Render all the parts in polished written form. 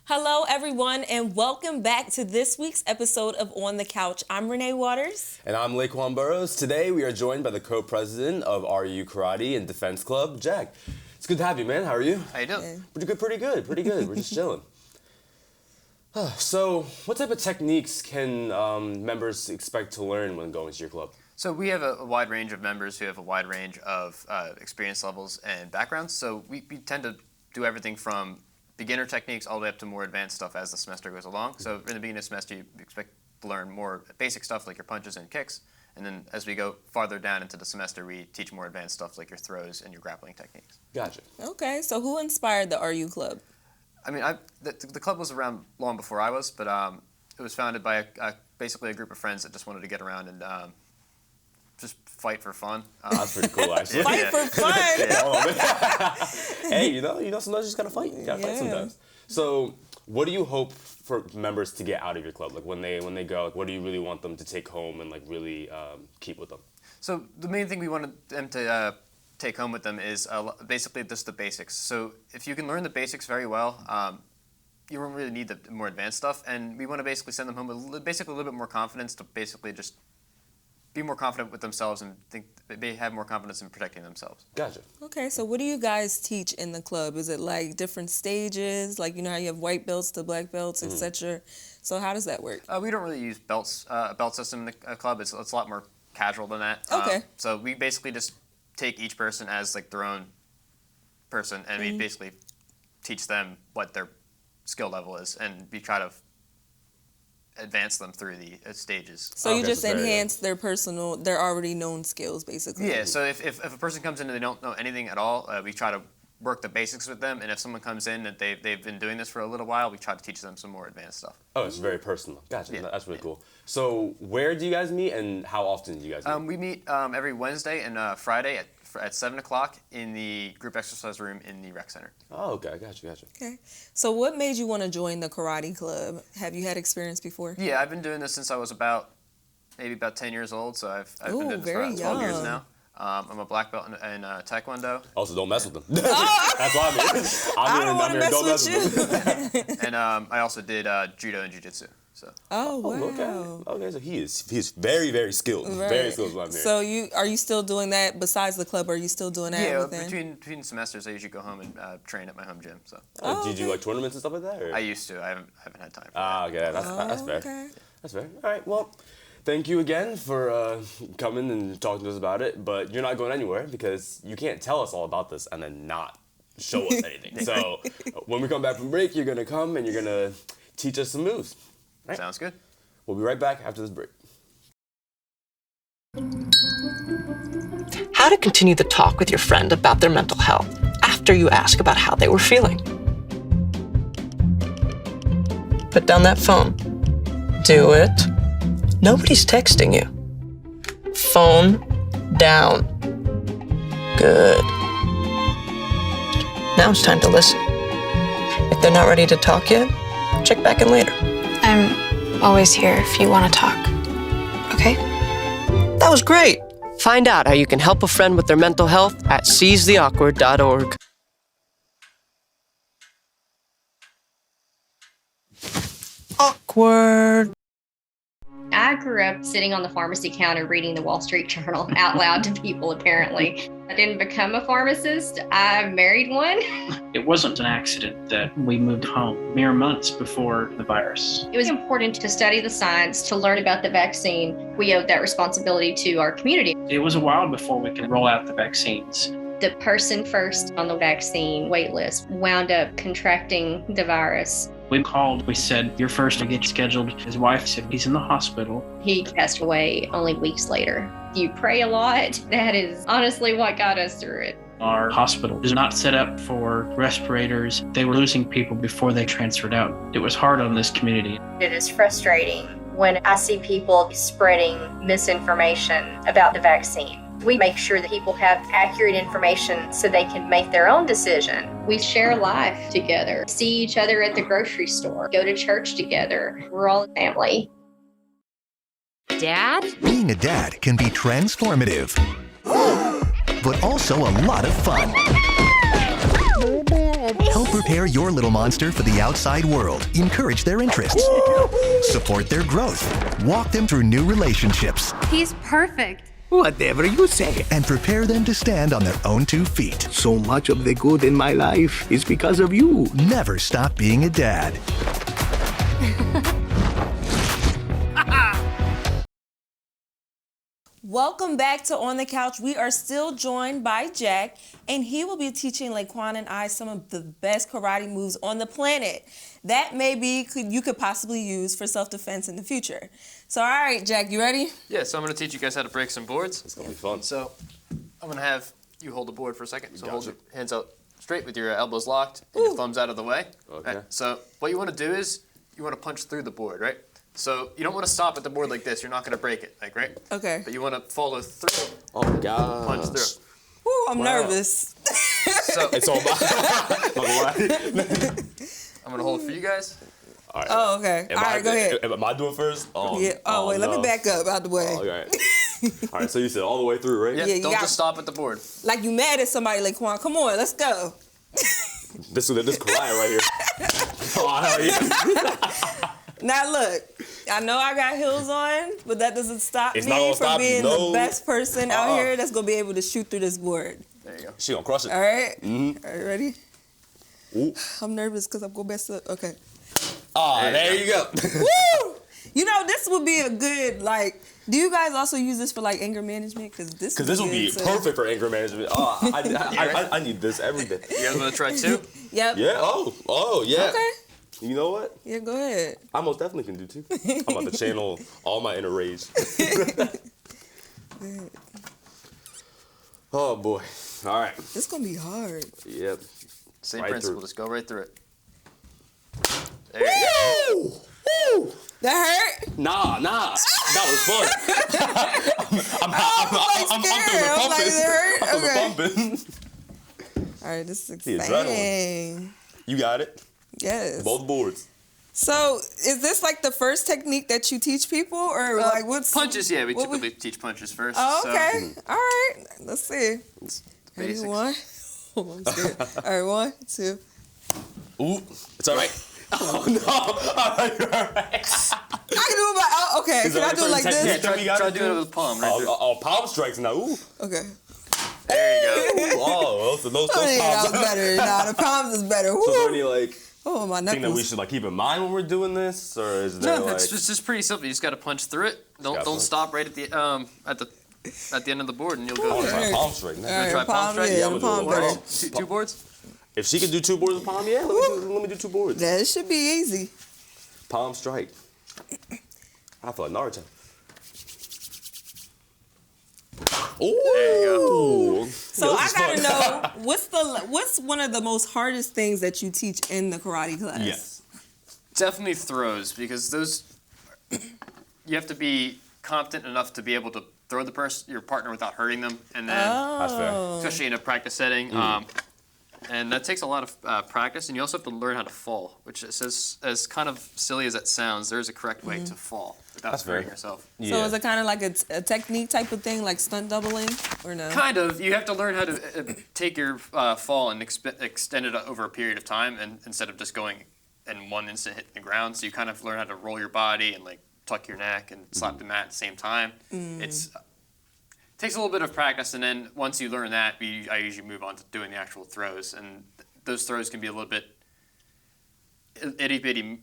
Hello, everyone, and welcome back to this week's episode of On the Couch. I'm Renee Waters. And I'm Laquan Burrows. Today, we are joined by the co-president of RU Karate and Defense Club, Jack. It's good to have you, man. How are you? How you doing? Pretty good. We're just chilling. So, what type of techniques can members expect to learn when going to your club? So we have a wide range of members who have a wide range of experience levels and backgrounds. So we tend to do everything from beginner techniques all the way up to more advanced stuff as the semester goes along. So in the beginning of the semester, you expect to learn more basic stuff like your punches and kicks. And then as we go farther down into the semester, we teach more advanced stuff like your throws and your grappling techniques. Gotcha. Okay, so who inspired the RU Club? I mean, the club was around long before I was, but it was founded by basically a group of friends that just wanted to get around and just fight for fun. That's pretty cool, actually. Fight for fun. Hey, you know, sometimes you just gotta fight. You gotta fight sometimes. So, what do you hope for members to get out of your club? Like when they go, like, what do you really want them to take home and like really keep with them? So the main thing we wanted them to take home with them is basically just the basics. So if you can learn the basics very well, you won't really need the more advanced stuff. And we want to basically send them home with basically a little bit more confidence to basically just be more confident with themselves and think they have more confidence in protecting themselves. Gotcha. Okay, so what do you guys teach in the club? Is it like different stages? Like, you know how you have white belts to black belts, etc. So how does that work? We don't really use belts, a belt system in the club. It's a lot more casual than that. Okay. So we basically just take each person as like their own person, and we basically teach them what their skill level is, and we try to advance them through the stages. So you just enhance their already known skills, basically. Yeah, so if a person comes in and they don't know anything at all, we try to work the basics with them, and if someone comes in and they've been doing this for a little while, we try to teach them some more advanced stuff. Oh, it's very personal. Gotcha. Yeah. That's really cool. So, where do you guys meet, and how often do you guys meet? We meet every Wednesday and Friday at 7 o'clock in the group exercise room in the rec center. Oh, okay. Gotcha. Okay. So what made you want to join the karate club? Have you had experience before? Yeah, I've been doing this since I was maybe about 10 years old, so I've been doing this for about 12 years now. I'm a black belt in Taekwondo. Also, don't mess with them. That's why I'm here. I don't want to mess with you. And I also did judo and jiu-jitsu. So. Oh, wow. Okay, so he is very, very skilled. Right. Very skilled is what I'm hearing. So are you still doing that besides the club? Are you still doing that? Yeah, between semesters, I usually go home and train at my home gym. So. Do you do like tournaments and stuff like that? Or? I used to. I haven't had time for that. Okay, that's fair. Okay. That's fair. All right, well, thank you again for coming and talking to us about it. But you're not going anywhere because you can't tell us all about this and then not show us anything. So when we come back from break, you're gonna come and you're gonna teach us some moves. Right. Sounds good. We'll be right back after this break. How to continue the talk with your friend about their mental health after you ask about how they were feeling. Put down that phone. Do it. Nobody's texting you. Phone down. Good. Now it's time to listen. If they're not ready to talk yet, check back in later. I'm always here if you want to talk. Okay? That was great. Find out how you can help a friend with their mental health at seizetheawkward.org. Awkward. I grew up sitting on the pharmacy counter reading the Wall Street Journal out loud to people, apparently. I didn't become a pharmacist. I married one. It wasn't an accident that we moved home mere months before the virus. It was important to study the science, to learn about the vaccine. We owed that responsibility to our community. It was a while before we could roll out the vaccines. The person first on the vaccine wait list wound up contracting the virus. We called, we said, you're first to get scheduled. His wife said he's in the hospital. He passed away only weeks later. You pray a lot. That is honestly what got us through it. Our hospital is not set up for respirators. They were losing people before they transferred out. It was hard on this community. It is frustrating when I see people spreading misinformation about the vaccine. We make sure that people have accurate information so they can make their own decision. We share life together, see each other at the grocery store, go to church together. We're all a family. Dad? Being a dad can be transformative, but also a lot of fun. Help prepare your little monster for the outside world. Encourage their interests. Support their growth. Walk them through new relationships. He's perfect. Whatever you say. And prepare them to stand on their own 2 feet. So much of the good in my life is because of you. Never stop being a dad. Welcome back to On the Couch. We are still joined by Jack, and he will be teaching Laquan and I some of the best karate moves on the planet that maybe you could possibly use for self-defense in the future. So, all right, Jack, you ready? Yeah, so I'm going to teach you guys how to break some boards. It's going to be fun. So I'm going to have you hold the board for a second. So hold your hands out straight with your elbows locked and your thumbs out of the way. Okay. Right, so what you want to do is you want to punch through the board, right? So you don't want to stop at the board like this. You're not going to break it, like, right? Okay. But you want to follow through. Oh, God. Punch through. Ooh, I'm nervous. So It's all about. I'm going to hold it for you guys. All right. Oh, okay. All right, go ahead. Am I doing first? Oh, Yeah. Oh, wait, let me back up out the way. Oh, all right. All right, so you said all the way through, right? Yeah, Yeah, you don't got- just stop at the board. Like you mad at somebody, Laquan. Come on, let's go. This karate right here. Oh, hell yeah. Now look, I know I got heels on, but that doesn't stop It's not me gonna from stop you, being no. the best person out here that's gonna be able to shoot through this board. There you go. She gonna crush it. All right? All right, ready? Ooh. I'm nervous because I'm gonna mess up. Okay. Oh, there you go. Woo! You know, this would be a good, like, do you guys also use this for, like, anger management? Because this would be perfect for anger management. Oh, I need this every day. You guys want to try two? Yep. Yeah. Oh, yeah. Okay. You know what? Yeah, go ahead. I most definitely can do too. I'm about to channel all my inner rage. Oh boy. All right. This is gonna be hard. Yep. Same Right principle. through. Just go right through it. There you go. Woo! That hurt? Nah. That was fun. I'm scared. I'm pumping. All right, this is The exciting. You got it. Yes. Both boards. So, is this like the first technique that you teach people, or like what's Punches? Yeah, we what typically teach punches first. Oh, so okay. All right. Let's see. Ready? basics. One. Oh, I'm scared. All right, 1, 2. Ooh, it's all right. Oh no! All right. I can do it by. Oh, okay. Is Can there I do it a like certain this? technique? Try doing it with the palm. Right through. Oh, palm strikes now. Ooh. Okay. There you go. Oh, those Oh, yeah, that palms. was better. Nah, the palms is better. So is there Woo. any like Oh, my thing that we knuckles. should like keep in mind when we're doing this, or is there No, like? it's just pretty simple. You just got to punch through it. Don't punch. stop right at the end of the board, and you'll I go. want to through. try palm strike now. All right, try palm strike? Yeah, Yeah, the I'm gonna palm do it. better. Two boards? If she could do 2 boards of palm, yeah, let me do 2 boards. That should be easy. Palm strike. I feel like Naruto. Ooh. There you go. So I gotta know what's one of the most hardest things that you teach in the karate class? Yes. Definitely throws, because those you have to be competent enough to be able to throw your partner without hurting them, and then That's fair. especially in a practice setting. And that takes a lot of practice, and you also have to learn how to fall, which is as kind of silly as that sounds. There's a correct way to fall without That's hurting fair. yourself. So is it kind of like a technique type of thing, like stunt doubling, or no? Kind of. You have to learn how to take your fall and extend it over a period of time, and instead of just going in one instant hitting the ground. So you kind of learn how to roll your body and like tuck your neck and slap the mat at the same time. It takes a little bit of practice, and then once you learn that, I usually move on to doing the actual throws, and those throws can be a little bit itty bitty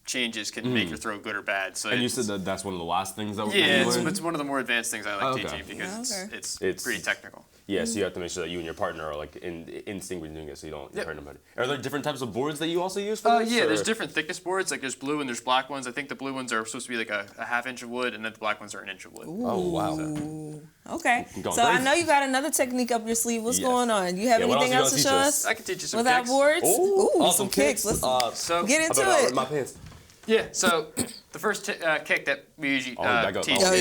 changes can make your throw good or bad. So And you said that that's one of the last things that we're yeah, doing? it's one of the more advanced things I like Okay. teaching because Okay. it's pretty technical. Yeah, so you have to make sure that you and your partner are like in sync when you're doing it, so you don't hurt anybody. Are there different types of boards that you also use for this? Yeah, or? there's different thickness boards. Like there's blue and there's black ones. I think the blue ones are supposed to be like a half inch of wood, and then the black ones are an inch of wood. Oh wow. Okay. Going So I crazy. know you got another technique up your sleeve. What's Yes. going on? You have Yeah, what anything else else you to gonna show teach us? I can teach you some Without kicks. boards? Ooh, Awesome kicks. Let's So get I into better it. my pants. yeah, so the first kick that we usually back up. teach Oh,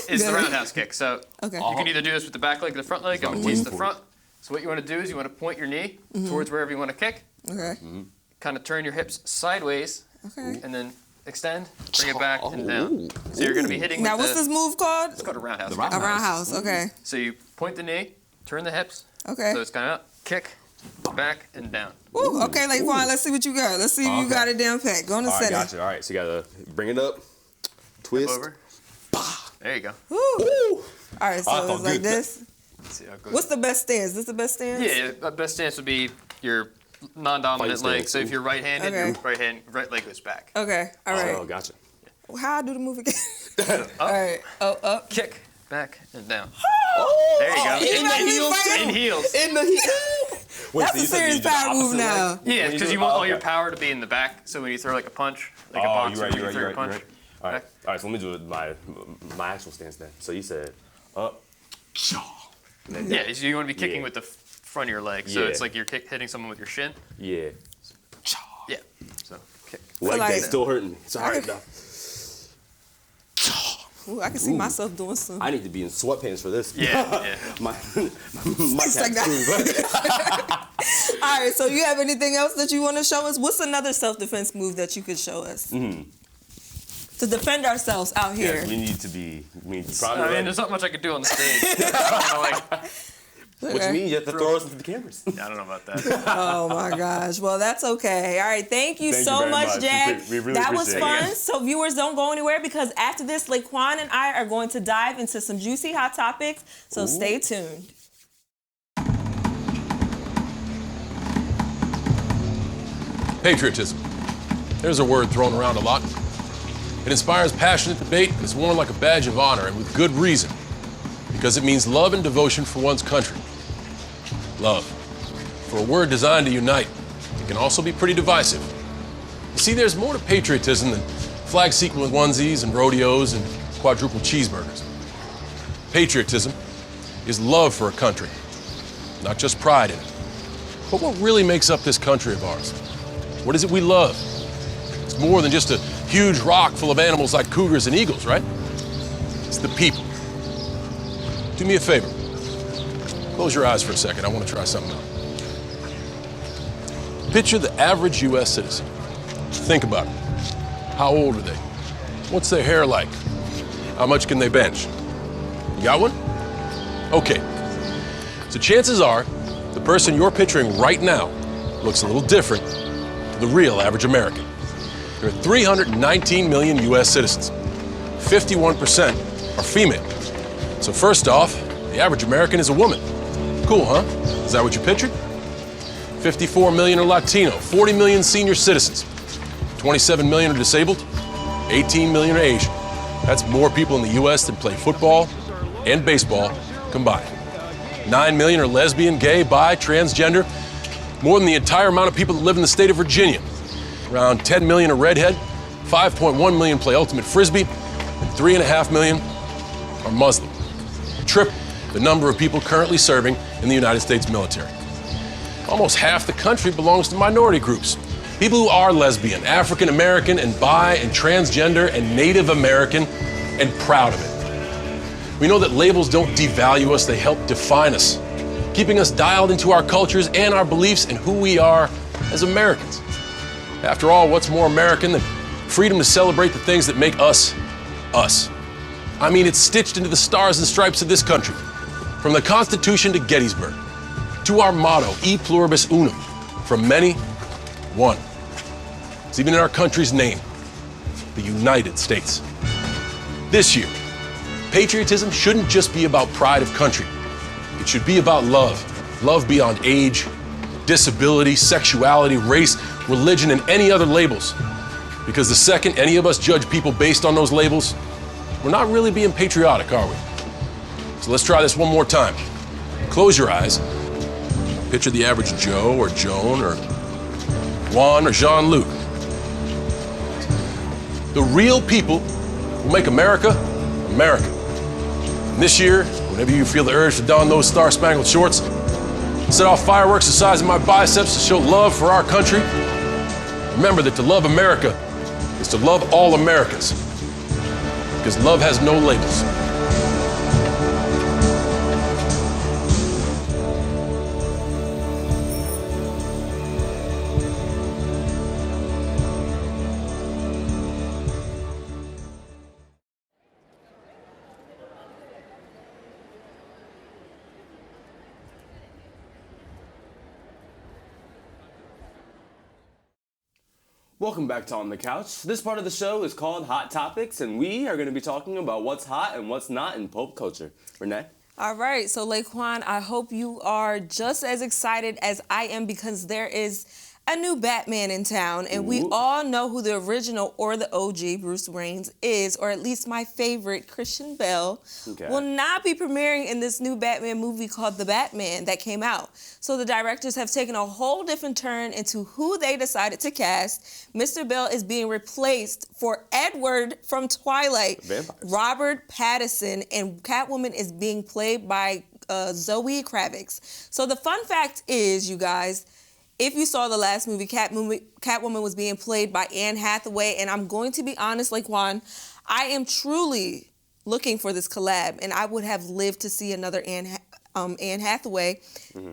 is the roundhouse kick. So Okay. you can either do this with the back leg or the front leg. I'm going to teach the front. So what you want to do is you want to point your knee towards wherever you want to kick. Okay. Kind of turn your hips sideways, Okay. and then extend, bring it back and down. So you're going to be hitting Now, with what's this move called? It's called a roundhouse. A roundhouse. Okay. So you point the knee, turn the hips. Okay. So it's kind of up, kick, back, and down. Ooh, okay, Laquan, let's see what you got. Let's see if you got it down pat. Go on and All right, set gotcha. All right, so you gotta bring it up, twist. Over. There you go. Woo. All right, so it's like this. Let's see how it goes. What's the best stance? This the best stance? Yeah, best stance would be your non-dominant Fight leg. stance. So if you're right-handed, Okay. your right leg goes back. Okay, all right. Oh, gotcha. How I do the move again? Up, All right. Oh, up. kick, back, and down. Oh, There you go. in the heels, In heels. In the heels. Wait, That's so a you said serious you do the power move opposite now. leg? Yeah, When because do you it? want Oh, all your okay. power to be in the back. So when you throw like a punch, like a Oh, boxer, you're right, when you throw your punch. All right, so let me do it my actual stance then. So you said up, and then Yeah, so you want to be kicking Yeah. with the front of your leg. So Yeah. it's like you're hitting someone with your shin. yeah. Yeah. So kick. Leg like- day's still hurting me. It's all right now. Ooh, I can see myself doing some. I need to be in sweatpants for this. Yeah. my It's like cat's that. All right, so you have anything else that you want to show us? What's another self-defense move that you could show us? To defend ourselves out here. Yes, we need to be I mean, there's not much I could do on the stage. What you mean? You have to throw us into the cameras. I don't know about that. Oh my gosh. Well, that's okay. All right. Thank you Thank so you very much, much. Jack. We really that was appreciate fun. it. So viewers, don't go anywhere because after this, Laquan and I are going to dive into some juicy hot topics. So stay tuned. Patriotism. There's a word thrown around a lot. It inspires passionate debate and is worn like a badge of honor, and with good reason, because it means love and devotion for one's country. Love. For a word designed to unite, it can also be pretty divisive. You see, there's more to patriotism than flag sequin onesies and rodeos and quadruple cheeseburgers. Patriotism is love for a country, not just pride in it. But what really makes up this country of ours? What is it we love? It's more than just a huge rock full of animals like cougars and eagles, right? It's the people. Do me a favor. Close your eyes for a second. I want to try something out. Picture the average U.S. citizen. Think about it. How old are they? What's their hair like? How much can they bench? You got one? Okay. So chances are, the person you're picturing right now looks a little different to the real average American. There are 319 million U.S. citizens. 51% are female. So first off, the average American is a woman. Cool, huh? Is that what you pictured? 54 million are Latino, 40 million senior citizens, 27 million are disabled, 18 million are Asian. That's more people in the U.S. than play football and baseball combined. 9 million are lesbian, gay, bi, transgender, more than the entire amount of people that live in the state of Virginia. Around 10 million are redhead, 5.1 million play ultimate frisbee, and 3.5 million are Muslim. Triple the number of people currently serving in the United States military. Almost half the country belongs to minority groups. People who are lesbian, African American, and bi, and transgender, and Native American, and proud of it. We know that labels don't devalue us, they help define us, keeping us dialed into our cultures and our beliefs and who we are as Americans. After all, what's more American than freedom to celebrate the things that make us, us? I mean, it's stitched into the stars and stripes of this country, from the Constitution to Gettysburg, to our motto, E pluribus unum, from many, one. It's even in our country's name, the United States. This year, patriotism shouldn't just be about pride of country. It should be about love. Love beyond age, disability, sexuality, race, religion, and any other labels. Because the second any of us judge people based on those labels, we're not really being patriotic, are we? So let's try this one more time. Close your eyes. Picture the average Joe or Joan or Juan or Jean-Luc. The real people who make America, America. And this year, whenever you feel the urge to don those star-spangled shorts, set off fireworks the size of my biceps to show love for our country, remember that to love America is to love all Americans. Because love has no labels. Welcome back to On the Couch. This part of the show is called Hot Topics, and we are going to be talking about what's hot and what's not in pop culture. Renee? All right, so Laquan, I hope you are just as excited as I am because there is a new Batman in town, and we all know who the original or the OG Bruce Wayne is, or at least my favorite, Christian Bale, will not be premiering in this new Batman movie called The Batman that came out. So the directors have taken a whole different turn into who they decided to cast. Mr. Bale is being replaced for Edward from Twilight, Robert Pattinson, and Catwoman is being played by Zoe Kravitz. So the fun fact is, you guys, if you saw the last movie, Catwoman was being played by Anne Hathaway, and I'm going to be honest, Laquan, I am truly looking for this collab, and I would have lived to see another Anne Hathaway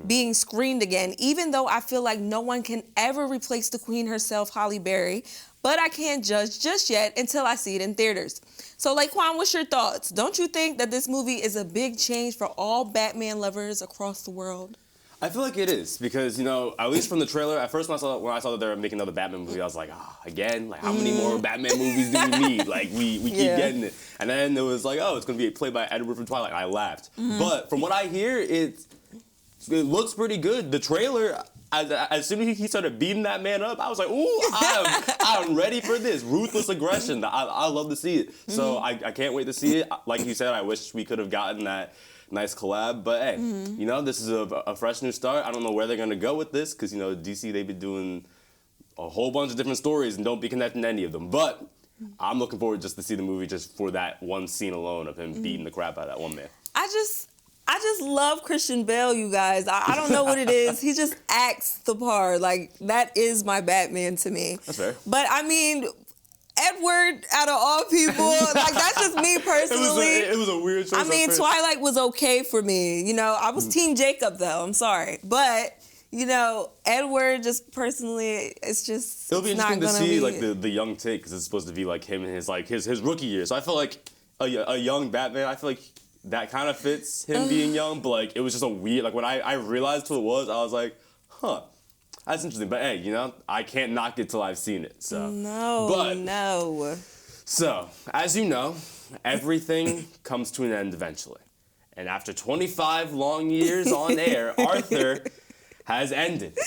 being screened again, even though I feel like no one can ever replace the Queen herself, Halle Berry, but I can't judge just yet until I see it in theaters. So, Laquan, what's your thoughts? Don't you think that this movie is a big change for all Batman lovers across the world? I feel like it is because, you know, at least from the trailer, at first when I saw that they were making another Batman movie, I was like, again? Like, how many more Batman movies do we need? Like, we keep getting it. And then it was like, it's going to be played by Edward from Twilight. I laughed. But from what I hear, it looks pretty good. The trailer, as soon as he started beating that man up, I was like, ooh, I'm ready for this. Ruthless aggression. I love to see it. So I can't wait to see it. Like you said, I wish we could have gotten that nice collab, but hey, you know, this is a fresh new start. I don't know where they're gonna go with this because, you know, DC, they've been doing a whole bunch of different stories and don't be connecting to any of them. But I'm looking forward just to see the movie just for that one scene alone of him beating the crap out of that one man. I just love Christian Bale, you guys. I don't know what it is. He just acts the part. Like, that is my Batman to me. That's fair. But I mean, Edward, out of all people, like, that's just me personally. It was a weird choice. I mean, Twilight was okay for me. You know, I was Team Jacob, though. I'm sorry. But, you know, Edward, just personally, it'll be interesting to see, like, the young take, because it's supposed to be, like, him and his rookie year. So I feel like a young Batman, I feel like that kind of fits him being young, but, like, it was just a weird, like, when I realized who it was, I was like, that's interesting, but hey, you know, I can't knock it till I've seen it, so. No. So, as you know, everything comes to an end eventually. And after 25 long years on air, Arthur has ended.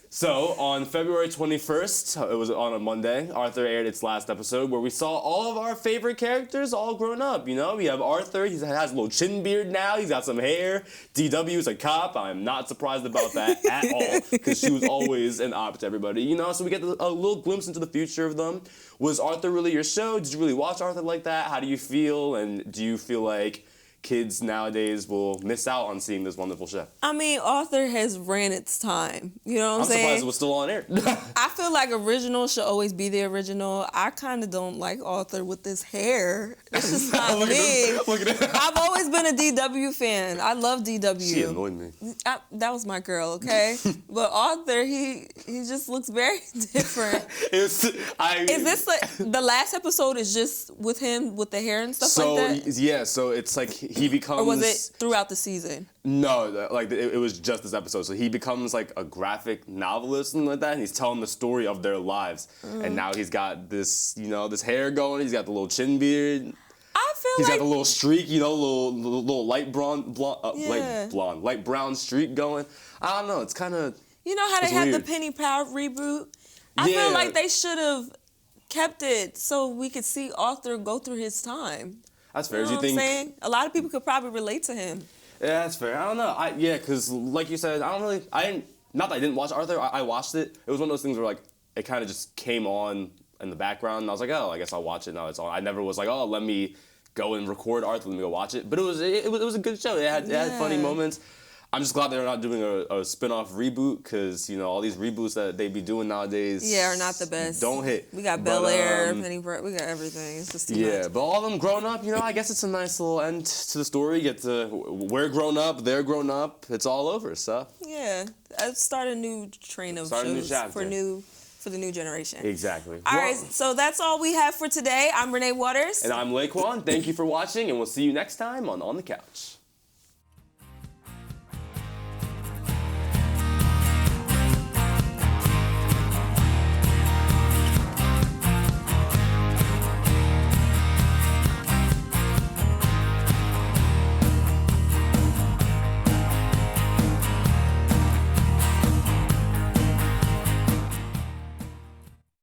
So, on February 21st, it was on a Monday, Arthur aired its last episode where we saw all of our favorite characters all grown up, you know? We have Arthur, he has a little chin beard now, he's got some hair. DW is a cop, I'm not surprised about that at all, because she was always an op to everybody, you know? So we get a little glimpse into the future of them. Was Arthur really your show? Did you really watch Arthur like that? How do you feel? And do you feel like kids nowadays will miss out on seeing this wonderful show? I mean, Arthur has ran its time. You know what I'm saying? I'm surprised it was still on air. I feel like original should always be the original. I kind of don't like Arthur with this hair. It's just not me. Look at it. I've always been a DW fan. I love DW. She annoyed me. That was my girl, okay? But Arthur, he just looks very different. Is this the last episode is just with him with the hair and stuff like that? Yeah, so it's like he becomes... Or was it throughout the season? No, like it was just this episode. So he becomes like a graphic novelist and like that, and he's telling the story of their lives. And now he's got this, you know, this hair going. He's got the little chin beard. He's got the little streak, you know, little light brown streak going. I don't know. It's kind of... You know how they had the Penny Power reboot? I feel like they should have kept it so we could see Arthur go through his time. That's fair. You know what I'm saying? A lot of people could probably relate to him. Yeah, that's fair. I don't know. Because like you said, not that I didn't watch Arthur. I watched it. It was one of those things where like it kind of just came on in the background, and I was like, I guess I'll watch it. Now it's on. I never was like, let me go and record Arthur. Let me go watch it. But it was a good show. It had funny moments. I'm just glad they're not doing a spin-off reboot because, you know, all these reboots that they be doing nowadays are not the best. Don't hit. We got Bel Air, Penny we got everything. It's just too much. But all of them grown up, you know, I guess it's a nice little end to the story. We're grown up, they're grown up, it's all over, so. Yeah, start a new train of shows for the new generation. Exactly. All right, so that's all we have for today. I'm Renee Waters. And I'm Laquan. Thank you for watching, and we'll see you next time on the Couch.